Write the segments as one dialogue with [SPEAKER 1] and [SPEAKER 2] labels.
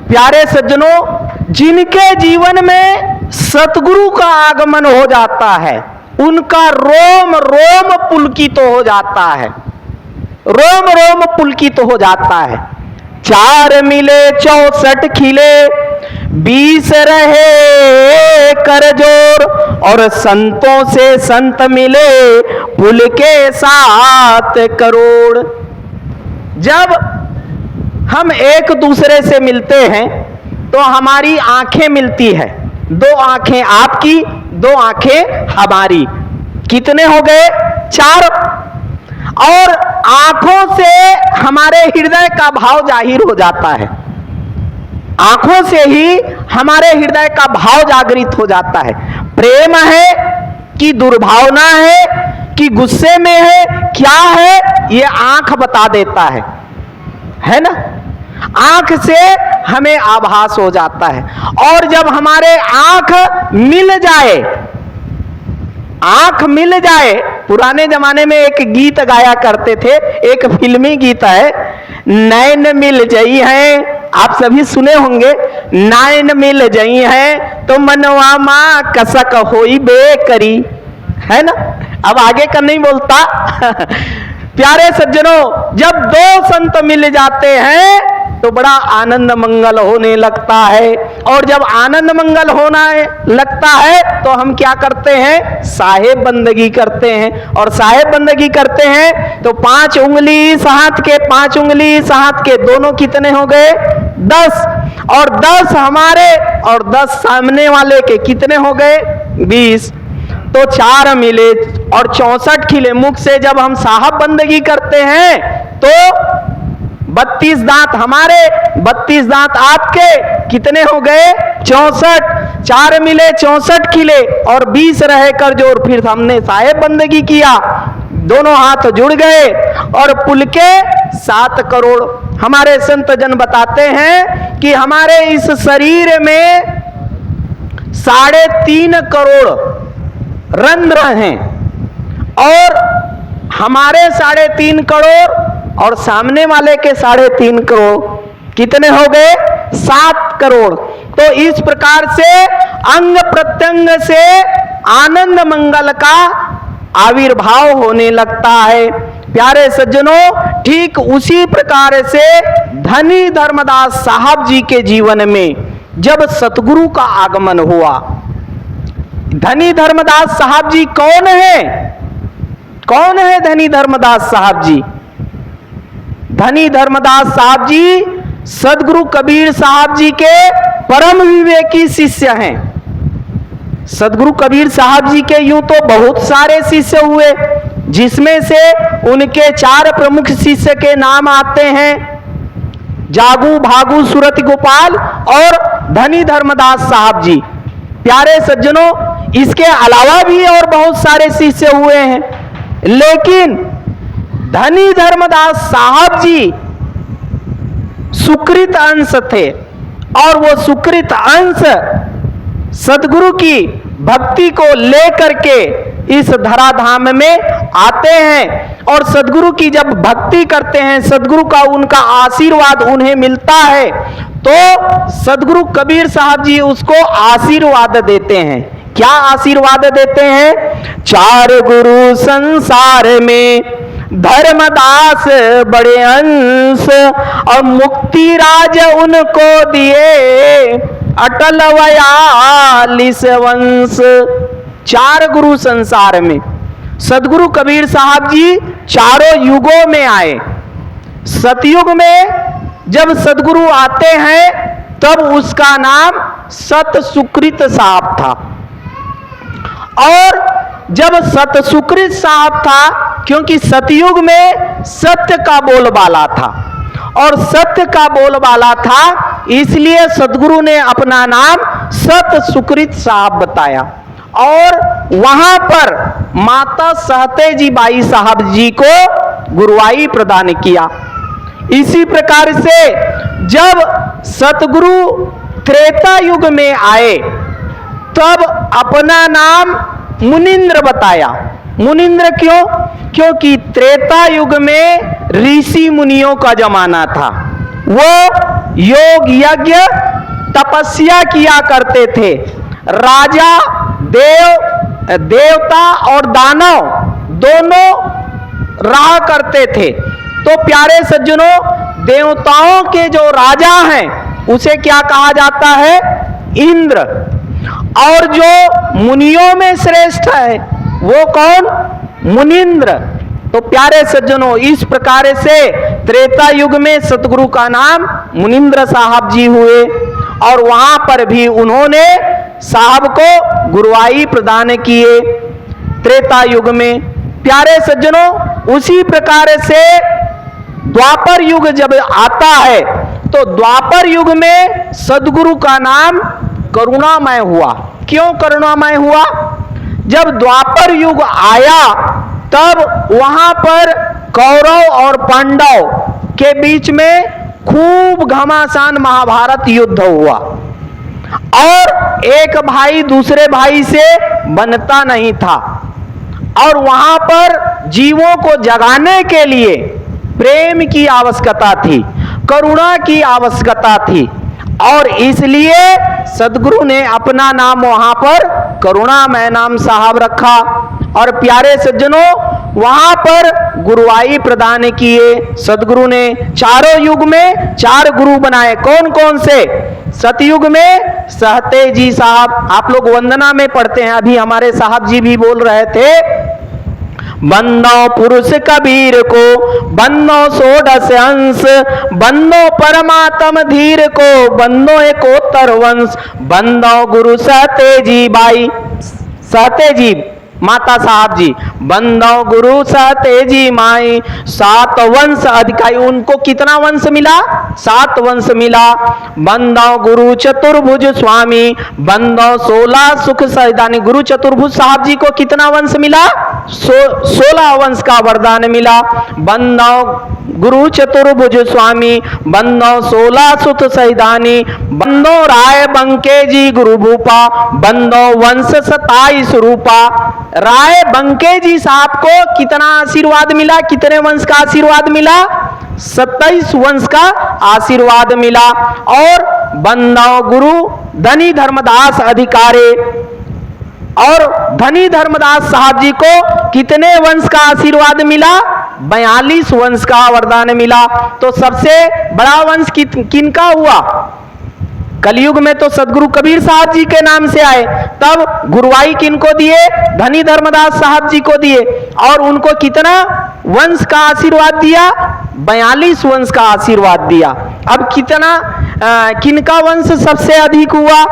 [SPEAKER 1] प्यारे सज्जनों, जिनके जीवन में सतगुरु का आगमन हो जाता है उनका रोम रोम पुलकित हो जाता है, रोम रोम पुलकित हो जाता है। 4 मिले 64 खिले, 20 रहे कर जोर, और संतों से संत मिले पुल के 7 करोड़। जब हम एक दूसरे से मिलते हैं तो हमारी आंखें मिलती है, 2 आंखें आपकी, 2 आंखें हमारी, कितने हो गए? 4। और आंखों से हमारे हृदय का भाव जाहिर हो जाता है, आंखों से ही हमारे हृदय का भाव जागृत हो जाता है। प्रेम है कि दुर्भावना है कि गुस्से में है, क्या है ये आंख बता देता है ना। आंख से हमें आभास हो जाता है। और जब हमारे आंख मिल जाए, पुराने जमाने में एक गीत गाया करते थे, एक फिल्मी गीत है, नैन मिल जाई है, आप सभी सुने होंगे, नैन मिल जाई है तो मनवा मां कसक होई बेकरी, है ना। अब आगे का नहीं बोलता। प्यारे सज्जनों, जब 2 संत मिल जाते हैं तो बड़ा आनंद मंगल होने लगता है। और जब आनंद मंगल होना लगता है तो हम क्या करते हैं? साहेब बंदगी करते हैं। और साहेब बंदगी करते हैं तो 5 उंगली इस हाथ के, 5 उंगली इस हाथ के, दोनों कितने हो गए? 10। और 10 हमारे और 10 सामने वाले के, कितने हो गए? 20। तो 4 मिले और 64 खिले। मुख से जब हम साहब बंदगी करते हैं तो 32 दांत हमारे, 32 दांत आपके, कितने हो गए? 64। 4 मिले 64 खिले और 20 रहे कर जोर। फिर हमने साहेब बंदगी किया, दोनों हाथ जुड़ गए और पुल के 7 करोड़। हमारे संत जन बताते हैं कि हमारे इस शरीर में 3.5 करोड़ रंध्र हैं, और हमारे 3.5 करोड़ और सामने वाले के 3.5 करोड़, कितने हो गए? 7 करोड़। तो इस प्रकार से अंग प्रत्यंग से आनंद मंगल का आविर्भाव होने लगता है। प्यारे सज्जनों, ठीक उसी प्रकार से धनी धर्मदास साहब जी के जीवन में जब सतगुरु का आगमन हुआ, धनी धर्मदास साहब जी कौन है? कौन है धनी धर्मदास साहब जी? धनी धर्मदास साहब जी सदगुरु कबीर साहब जी के परम विवेकी शिष्य हैं। सदगुरु कबीर साहब जी के यूं तो बहुत सारे शिष्य हुए, जिसमें से उनके 4 प्रमुख शिष्य के नाम आते हैं, जागू, भागू, सुरति गोपाल और धनी धर्मदास साहब जी। प्यारे सज्जनों, इसके अलावा भी और बहुत सारे शिष्य हुए हैं, लेकिन धनी धर्मदास साहब जी सुकृत अंश थे। और वो सुकृत अंश सदगुरु की भक्ति को लेकर के इस धराधाम में आते हैं, और सदगुरु की जब भक्ति करते हैं, सदगुरु का उनका आशीर्वाद उन्हें मिलता है, तो सदगुरु कबीर साहब जी उसको आशीर्वाद देते हैं। क्या आशीर्वाद देते हैं? 4 गुरु संसार में धर्मदास बड़े अंश, और मुक्ति राज उनको दिए अटल 42 वंश। 4 गुरु संसार में सदगुरु कबीर साहब जी चारों युगों में आए। सतयुग में जब सदगुरु आते हैं तब उसका नाम सत सुकृत साहब था, और जब सत सुकृत साहब था, क्योंकि सतयुग में सत्य का बोलबाला था, और सत्य का बोलबाला था, इसलिए सदगुरु ने अपना नाम सत सुकृत साहब बताया। और वहां पर माता सहते जी बाई साहब जी को गुरुआई प्रदान किया। इसी प्रकार से जब सतगुरु त्रेता युग में आए तब अपना नाम मुनिंद्र बताया। मुनिंद्र क्यों? क्योंकि त्रेता युग में ऋषि मुनियों का जमाना था, वो योग यज्ञ तपस्या किया करते थे। राजा, देवता और दानव दोनों रहा करते थे। तो प्यारे सज्जनों, देवताओं के जो राजा हैं उसे क्या कहा जाता है? इंद्र। और जो मुनियों में श्रेष्ठ है वो कौन? मुनिंद्र। तो प्यारे सज्जनों, इस प्रकार से त्रेता युग में सतगुरु का नाम मुनिंद्र साहब जी हुए और वहां पर भी उन्होंने साहब को गुरुआई प्रदान किए त्रेता युग में। प्यारे सज्जनों, उसी प्रकार से द्वापर युग जब आता है तो द्वापर युग में सदगुरु का नाम करुणामय हुआ। क्यों करुणामय हुआ? जब द्वापर युग आया तब वहां पर कौरव और पांडव के बीच में खूब घमासान महाभारत युद्ध हुआ और एक भाई दूसरे भाई से बनता नहीं था और वहां पर जीवों को जगाने के लिए प्रेम की आवश्यकता थी, करुणा की आवश्यकता थी और इसलिए सदगुरु ने अपना नाम वहां पर करुणामय नाम साहब रखा। और प्यारे सज्जनों, वहां पर गुरुआई प्रदान किए सदगुरु ने। चारों युग में 4 गुरु बनाए। कौन कौन से? सतयुग में सहते जी साहब, आप लोग वंदना में पढ़ते हैं, अभी हमारे साहब जी भी बोल रहे थे, बंदो पुरुष कबीर को, बंदो 16 अंश, बंदो परमात्म धीर को, बंदो एकोत्तर वंश, बंदो गुरु सहते जी बाई, सहते जी माता साहब जी, बंदो गुरु सहते जी माई, 7 वंश अधिकारी। उनको कितना वंश मिला? 7 वंश मिला। बंदो गुरु चतुर्भुज स्वामी, बंदो 16 सुख सैदानी। गुरु चतुर्भुज साहब जी को कितना वंश मिला? 16 वंश का वरदान मिला। बंदो गुरु चतुर्भुज स्वामी, बंदो 16 सुत सैदानी, बंदो राय बंके जी गुरु भूपा, बंदो वंश 27 रूपा। राय बंके जी साहब को कितना आशीर्वाद मिला? कितने वंश का आशीर्वाद मिला? 27 वंश का आशीर्वाद मिला। और बंदो गुरु धनी धर्मदास अधिकारी, और धनी धर्मदास साहब जी को कितने वंश का आशीर्वाद मिला? 42 वंश का वरदान मिला। तो सबसे बड़ा वंश किनका हुआ? कलयुग में तो सदगुरु कबीर साहब जी के नाम से आए, तब गुरुआई किनको दिए? धनी धर्मदास साहब जी को दिए। और उनको कितना वंश का आशीर्वाद दिया? 42 वंश का आशीर्वाद दिया। अब कितना किनका वंश सबसे अधिक हुआ?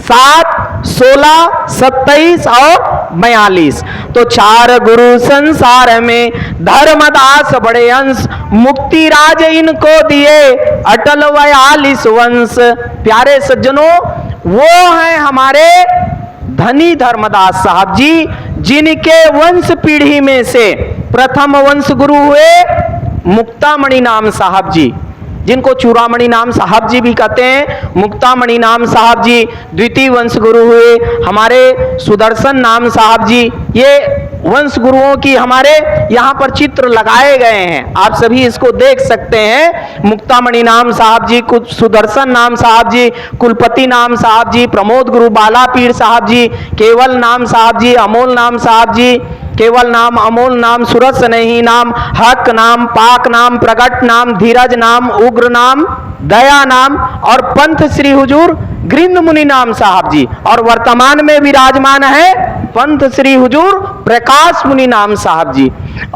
[SPEAKER 1] 7, 16, 27 और 42। तो 4 गुरु संसार में, धर्मदास बड़े अंश, मुक्ति राज इनको दिए, अटल 42 वंश। प्यारे सज्जनों, वो हैं हमारे धनी धर्मदास साहब जी, जिनके वंश पीढ़ी में से प्रथम वंश गुरु हुए मुक्तामणि नाम साहब जी, जिनको चूड़ामणि नाम साहब जी भी कहते हैं। मुक्तामणि नाम साहब जी द्वितीय वंश गुरु हुए हमारे सुदर्शन नाम साहब जी। ये वंश गुरुओं की हमारे यहाँ पर चित्र लगाए गए हैं, आप सभी इसको देख सकते हैं। मुक्तामणि नाम साहब जी, सुदर्शन नाम साहब जी, कुलपति नाम साहब जी, प्रमोद गुरु बालापीर साहब जी, केवल नाम साहब जी, अमोल नाम साहब जी, केवल नाम, अमोल नाम, सुरस नहीं नाम, हक नाम, पाक नाम, प्रगट नाम, धीरज नाम, उग्र नाम, दया नाम और पंथ श्री हुजूर गृंद मुनि नाम साहब जी। और वर्तमान में विराजमान है पंथ श्री हुजूर प्रकाश मुनि नाम साहब जी।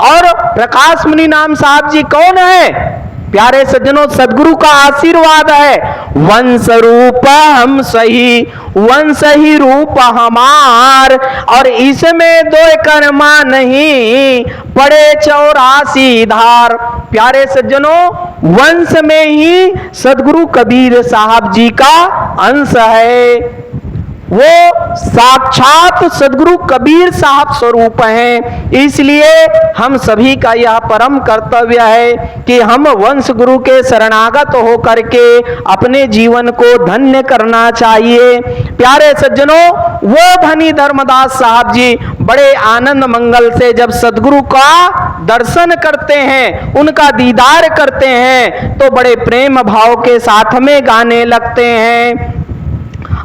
[SPEAKER 1] और प्रकाश मुनि नाम साहब जी कौन है? प्यारे सज्जनों, सदगुरु का आशीर्वाद है, वंश रूप हम सही, वंश ही रूप हमार, और इसमें दो कर्मा नहीं, पड़े 84 धार। प्यारे सज्जनों, वंश में ही सदगुरु कबीर साहब जी का अंश है। वो साक्षात सदगुरु कबीर साहब स्वरूप हैं। इसलिए हम सभी का यह परम कर्तव्य है कि हम वंश गुरु के शरणागत होकर के अपने जीवन को धन्य करना चाहिए। प्यारे सज्जनों, वो धनी धर्मदास साहब जी बड़े आनंद मंगल से जब सदगुरु का दर्शन करते हैं, उनका दीदार करते हैं, तो बड़े प्रेम भाव के साथ में गाने लगते हैं।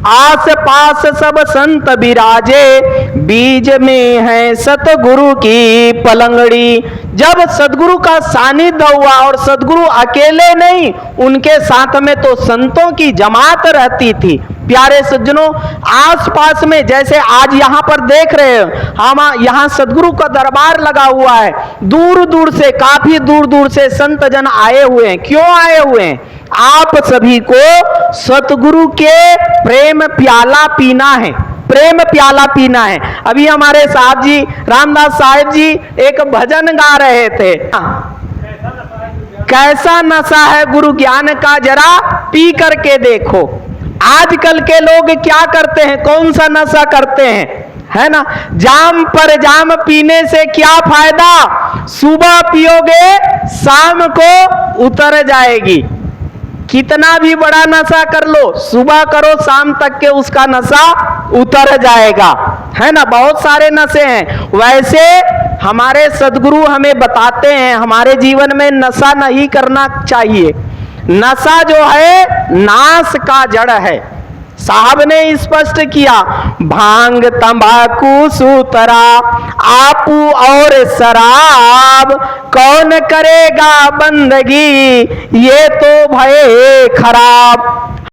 [SPEAKER 1] आस पास सब संत विराजे, बीज में है सतगुरु की पलंगड़ी। जब सदगुरु का सानिध्य हुआ, और सदगुरु अकेले नहीं, उनके साथ में तो संतों की जमात रहती थी। प्यारे सज्जनों, आसपास में जैसे आज यहाँ पर देख रहे हो, हम यहाँ सदगुरु का दरबार लगा हुआ है। दूर दूर से, काफी दूर दूर से संत जन आए हुए हैं। क्यों आए हुए हैं? आप सभी को सतगुरु के प्रेम प्याला पीना है, प्रेम प्याला पीना है। अभी हमारे साहब जी, रामदास साहिब जी एक भजन गा रहे थे, कैसा नशा है गुरु ज्ञान का, जरा पी करके देखो। आजकल के लोग क्या करते हैं? कौन सा नशा करते हैं? है ना, जाम पर जाम पीने से क्या फायदा, सुबह पियोगे शाम को उतर जाएगी। कितना भी बड़ा नशा कर लो, सुबह करो शाम तक के उसका नशा उतर जाएगा। है ना, बहुत सारे नशे हैं। वैसे हमारे सदगुरु हमें बताते हैं हमारे जीवन में नशा नहीं करना चाहिए। नशा जो है नाश का जड़ है। साहब ने स्पष्ट किया, भांग तंबाकू सूतरा आपू और शराब, कौन करेगा बंदगी ये तो भय खराब।